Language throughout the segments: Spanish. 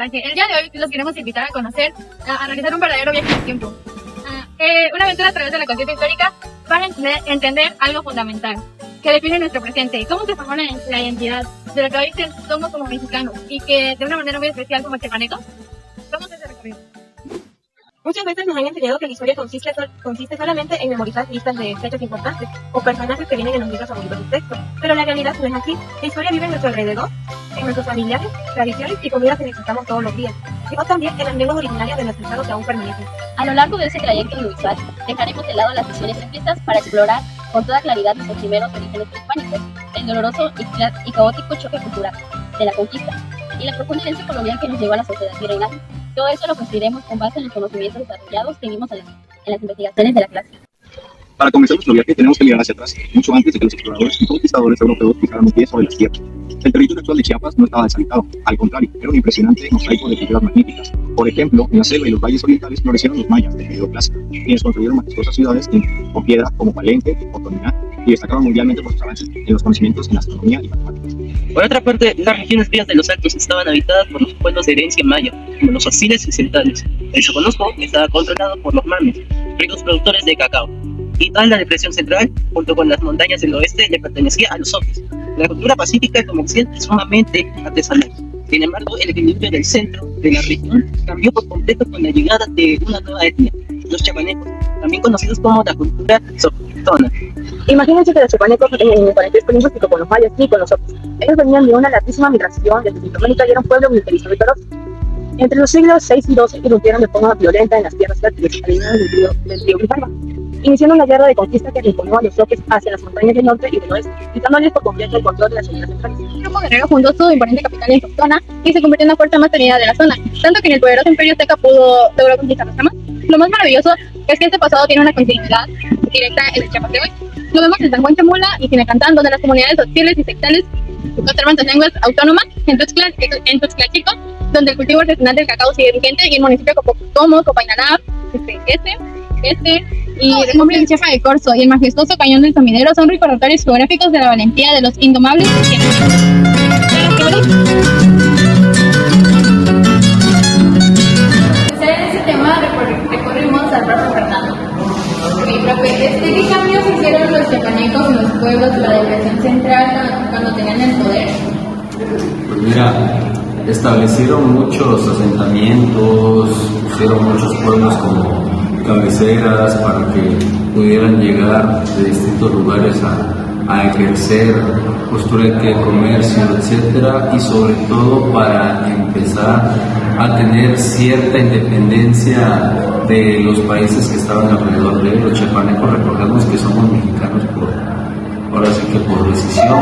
aprendizaje. El día de hoy los queremos invitar a conocer, a realizar un verdadero viaje en el tiempo. Una aventura a través de la conciencia histórica para entender algo fundamental que define nuestro presente, cómo se formó la identidad de lo que hoy somos como mexicanos y que de una manera muy especial como chiapanecos. Vamos a ese recorrido. Muchas veces nos han enseñado que la historia consiste solamente en memorizar listas de hechos importantes o personajes que vienen en los libros o libros de texto, pero la realidad no es así. La historia vive en nuestro alrededor, en nuestros familiares, tradiciones y comidas que necesitamos todos los días, o también en las lenguas originarias de nuestro estado que aún permanecen. A lo largo de ese trayecto audiovisual, dejaremos de lado las visiones simplistas para explorar con toda claridad nuestros primeros orígenes prehispánicos, el doloroso y caótico choque cultural de la conquista y la profunda herencia colonial que nos llevó a la sociedad virreinal. Todo eso lo construiremos con base en los conocimientos desarrollados que vimos en las investigaciones de la clase. Para comenzar nuestro viaje tenemos que mirar hacia atrás, mucho antes de que los exploradores y conquistadores europeos pisaran un pie sobre las tierras. El territorio actual de Chiapas no estaba deshabitado, al contrario, era un impresionante mosaico de culturas magníficas. Por ejemplo, en la selva y los valles orientales florecieron los mayas de periodo clásico, quienes construyeron majestuosas ciudades con piedra como Palenque o Toniná y destacaron mundialmente por sus avances en los conocimientos en astronomía y matemáticas. Por otra parte, las regiones frías de los Altos estaban habitadas por los pueblos de herencia maya, como los Osiles y Centales. El Soconusco estaba controlado por los mames, ricos productores de cacao. Y toda la depresión central, junto con las montañas del oeste, le pertenecía a los Opis. La cultura pacífica y comercial es sumamente artesanal. Sin embargo, el equilibrio del centro de la región cambió por completo con la llegada de una nueva etnia, los chapanecos, también conocidos como la cultura soquitona. Imagínense que los chiapanecos en parentesco lingüístico con los mayas y con los otros. Ellos venían de una larguísima migración desde Centroamérica y era un pueblo militarista vigoroso. Entre los siglos VI y XII irrumpieron de forma violenta en las tierras fértiles alineadas del río Grijalva, iniciando una guerra de conquista que imponía a los bloques hacia las montañas del norte y del oeste, quitándoles por completo el control de las zonas centrales. El grupo guerrero fundó su imponente capital en Toctona y se convirtió en la fuerza más tenida de la zona, tanto que en el poderoso imperio azteca logró conquistar las ramas. Lo más maravilloso es que este pasado tiene una continuidad directa en el Chiapas de hoy. Lo vemos en San Juan Chamula y Tinacantán, donde las comunidades hostiles y sectales conservan sus lenguas autónomas, en Tuxtla-Chico, donde el cultivo artesanal del cacao sigue vigente, y en municipios como Copainalá, y en Chiapas de Corzo y el majestuoso Cañón del Sumidero son recordatorios geográficos de la valentía de los indomables chiapanecos. En ese tema recorrimos al brazo Fernando. Profe, ¿qué cambios hicieron los chiapanecos en los pueblos de la depresión central cuando tenían el poder? Pues mira, establecieron muchos asentamientos, pusieron muchos pueblos como cabeceras para que pudieran llegar de distintos lugares a ejercer posturete, comercio, etcétera, y sobre todo para empezar a tener cierta independencia de los países que estaban alrededor de los chiapanecos. Recordemos que somos mexicanos ahora sí que por decisión.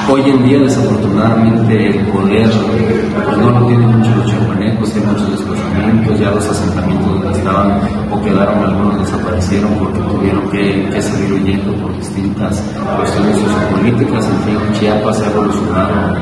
Hoy en día, desafortunadamente, el poder pues no lo tienen mucho los chiapanecos, hay muchos desplazamientos, ya los asentamientos donde estaban o quedaron algunos desaparecieron porque tuvieron que salir huyendo por distintas cuestiones sociopolíticas. En fin, Chiapas ha evolucionado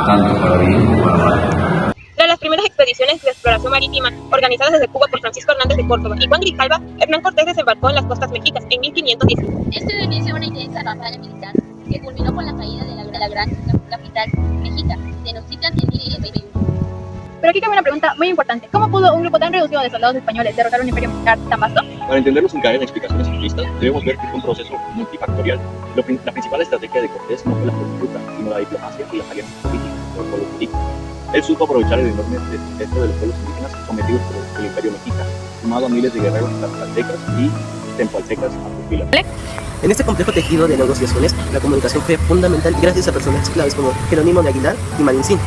tanto para bien como para mal. Tras las primeras expediciones de exploración marítima organizadas desde Cuba por Francisco Hernández de Córdoba y Juan Grijalva, Hernán Cortés desembarcó en las costas mexicas en 1510. Esto dio inicio a una intensa campaña militar que culminó con la caída de la gran capital mexica, Tenochtitlan, en 1521. Pero aquí cabe una pregunta muy importante. ¿Cómo pudo un grupo tan reducido de soldados españoles derrotar un imperio militar tan vasto? Para entenderlo sin caer en explicaciones simplistas, debemos ver que fue un proceso multifactorial. La principal estrategia de Cortés no fue la fruta, sino la diplomacia y las alianzas políticas con los pueblos indígenas. Él supo aprovechar el enorme descontento de los pueblos indígenas sometidos por el imperio mexica, sumado a miles de guerreros tlaxcaltecas y tempoaltecas a En este complejo tejido de negociaciones, la comunicación fue fundamental gracias a personajes claves como Jerónimo de Aguilar y Marincín,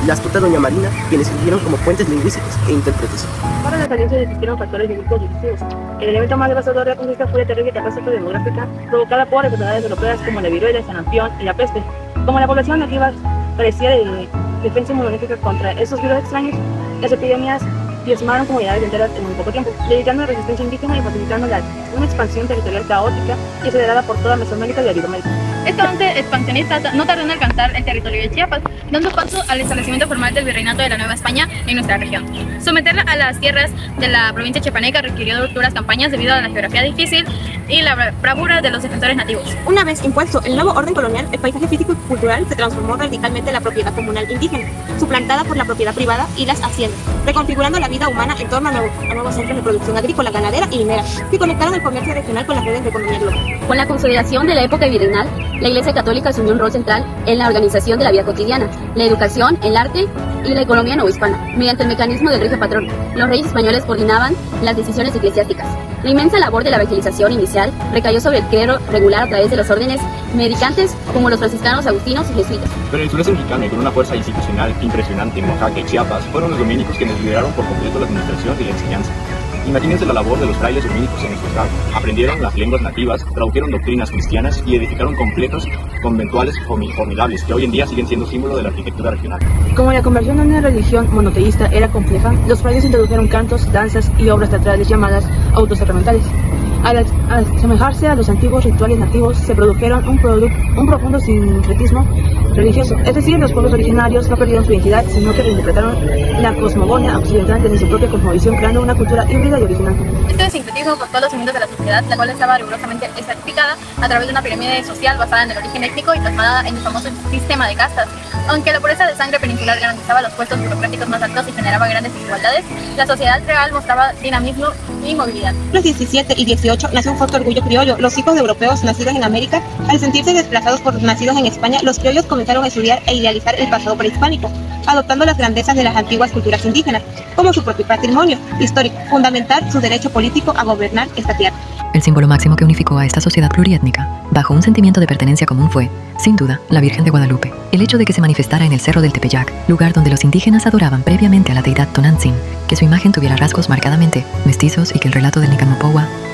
la astuta Doña Marina, quienes sirvieron como puentes lingüísticos e intérpretes. Para las alianzas existieron factores lingüísticos decisivos. El elemento más devastador de la conquista fue la terrible catástrofe demográfica provocada por enfermedades europeas como la viruela, el sarampión y la peste. Como la población nativa carecía de defensa inmunológica contra esos virus extraños, las epidemias diezmaron comunidades enteras en muy poco tiempo, dedicando a la resistencia indígena y facilitando una expansión territorial caótica y acelerada por toda Mesoamérica y Iberoamérica. Este avance expansionista no tardó en alcanzar el territorio de Chiapas, dando paso al establecimiento formal del virreinato de la Nueva España en nuestra región. Someterla a las tierras de la provincia chiapaneca requirió duras campañas debido a la geografía difícil y la bravura de los defensores nativos. Una vez impuesto el nuevo orden colonial, el paisaje físico y cultural se transformó radicalmente en la propiedad comunal indígena, suplantada por la propiedad privada y las haciendas, reconfigurando la vida humana en torno a nuevos centros de producción agrícola, ganadera y minera, que conectaron el comercio regional con las redes de economía global. Con la consolidación de la época virreinal, la Iglesia Católica asumió un rol central en la organización de la vida cotidiana, la educación, el arte y la economía novohispana, mediante el mecanismo del regio patrón. Los reyes españoles coordinaban las decisiones eclesiásticas. La inmensa labor de la evangelización inicial recayó sobre el clero regular a través de los órdenes mendicantes como los franciscanos, agustinos y jesuitas. Pero el sureste mexicano, y con una fuerza institucional impresionante en Oaxaca y Chiapas, fueron los dominicos quienes lideraron por completo la administración y la enseñanza. Imagínense la labor de los frailes dominicos en nuestro estado. Aprendieron las lenguas nativas, tradujeron doctrinas cristianas y edificaron complejos conventuales formidables que hoy en día siguen siendo símbolo de la arquitectura regional. Como la conversión a una religión monoteísta era compleja, los frailes introdujeron cantos, danzas y obras teatrales llamadas autos sacramentales. Al asemejarse a los antiguos rituales nativos, se produjeron un profundo sincretismo religioso. Es decir, los pueblos originarios no perdieron su identidad, sino que reinterpretaron la cosmogonía occidental desde su propia cosmovisión, creando una cultura híbrida y original. Este sincretismo por todos los cimientos de la sociedad, la cual estaba rigurosamente estratificada a través de una pirámide social basada en el origen étnico y plasmada en el famoso sistema de castas. Aunque la pureza de sangre peninsular garantizaba los puestos burocráticos más altos y generaba grandes desigualdades, la sociedad real mostraba dinamismo y movilidad. Los 17 y 18 nació un fuerte orgullo criollo. Los hijos de europeos nacidos en América, al sentirse desplazados por los nacidos en España, los criollos comenzaron a estudiar e idealizar el pasado prehispánico, adoptando las grandezas de las antiguas culturas indígenas, como su propio patrimonio histórico, fundamentar su derecho político a gobernar esta tierra. El símbolo máximo que unificó a esta sociedad pluriétnica, bajo un sentimiento de pertenencia común, fue, sin duda, la Virgen de Guadalupe. El hecho de que se manifestara en el Cerro del Tepeyac, lugar donde los indígenas adoraban previamente a la deidad Tonantzin, que su imagen tuviera rasgos marcadamente mestizos y que el relato del Nicanor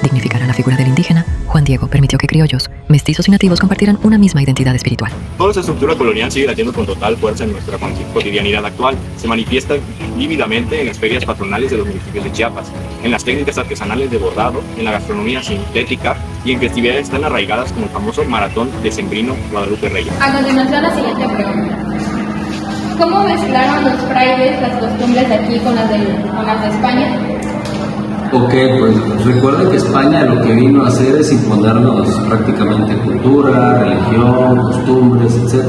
dignificara la figura del indígena, Juan Diego permitió que criollos, mestizos y nativos compartieran una misma identidad espiritual. Toda esa estructura colonial sigue latiendo con total fuerza en nuestra cotidianidad actual. Se manifiesta vívidamente en las ferias patronales de los municipios de Chiapas, en las técnicas artesanales de bordado, en la gastronomía sintética y en festividades tan arraigadas como el famoso maratón decembrino Guadalupe Reyes. A continuación, la siguiente pregunta. ¿Cómo mezclaron los frailes las costumbres de aquí con las de España? Ok, pues recuerden que España lo que vino a hacer es imponernos prácticamente cultura, religión, costumbres, etc.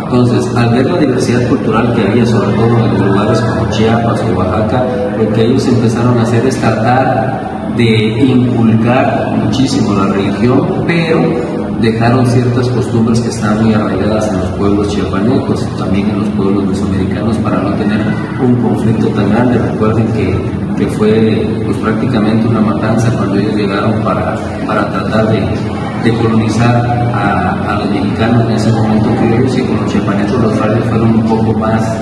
Entonces, al ver la diversidad cultural que había, sobre todo en lugares como Chiapas o Oaxaca, lo que ellos empezaron a hacer es tratar de inculcar muchísimo la religión, pero dejaron ciertas costumbres que están muy arraigadas en los pueblos chiapanecos y también en los pueblos mesoamericanos para no tener un conflicto tan grande. Recuerden que fue pues prácticamente una matanza cuando ellos llegaron para tratar de colonizar a los mexicanos en ese momento criollos, y con los chiapanecos los frailes fueron un poco más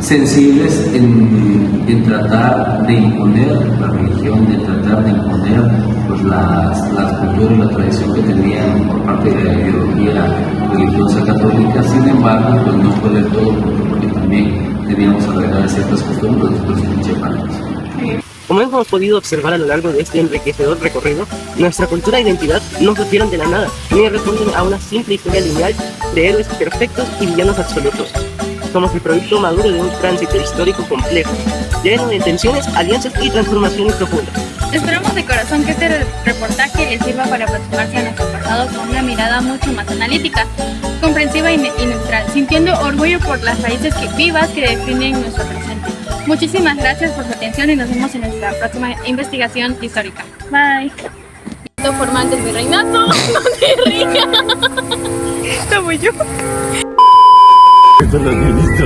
sensibles en tratar de imponer la religión, de tratar de imponer pues las culturas y la tradición que tenían por parte de la ideología religiosa católica. Sin embargo, pues no fue del todo, porque también teníamos arraigadas ciertas costumbres de los chiapanecos. Como hemos podido observar a lo largo de este enriquecedor recorrido, nuestra cultura e identidad no surgieron de la nada, ni responden a una simple historia lineal de héroes perfectos y villanos absolutos. Somos el producto maduro de un tránsito histórico complejo, lleno de tensiones, alianzas y transformaciones profundas. Esperamos de corazón que este reportaje les sirva para aproximarse a nuestro pasado con una mirada mucho más analítica, comprensiva y neutral, sintiendo orgullo por las raíces vivas que definen nuestro presente. Muchísimas gracias por su atención y nos vemos en nuestra próxima investigación histórica. Bye. Formal del virreinato. No te rías. ¿Cómo yo? Esto es lo que he visto.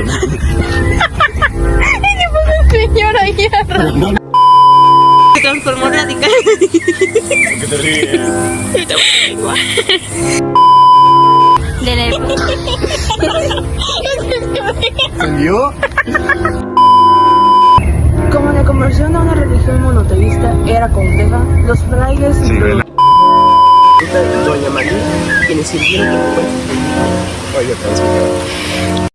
Señora Guerra. Se transformó radicalmente. ¿Qué te ríes? De la época. ¿Yo? Como la conversión a una religión monoteísta era compleja, los frailes Doña María, quienes sirvieron como puentes. Oye,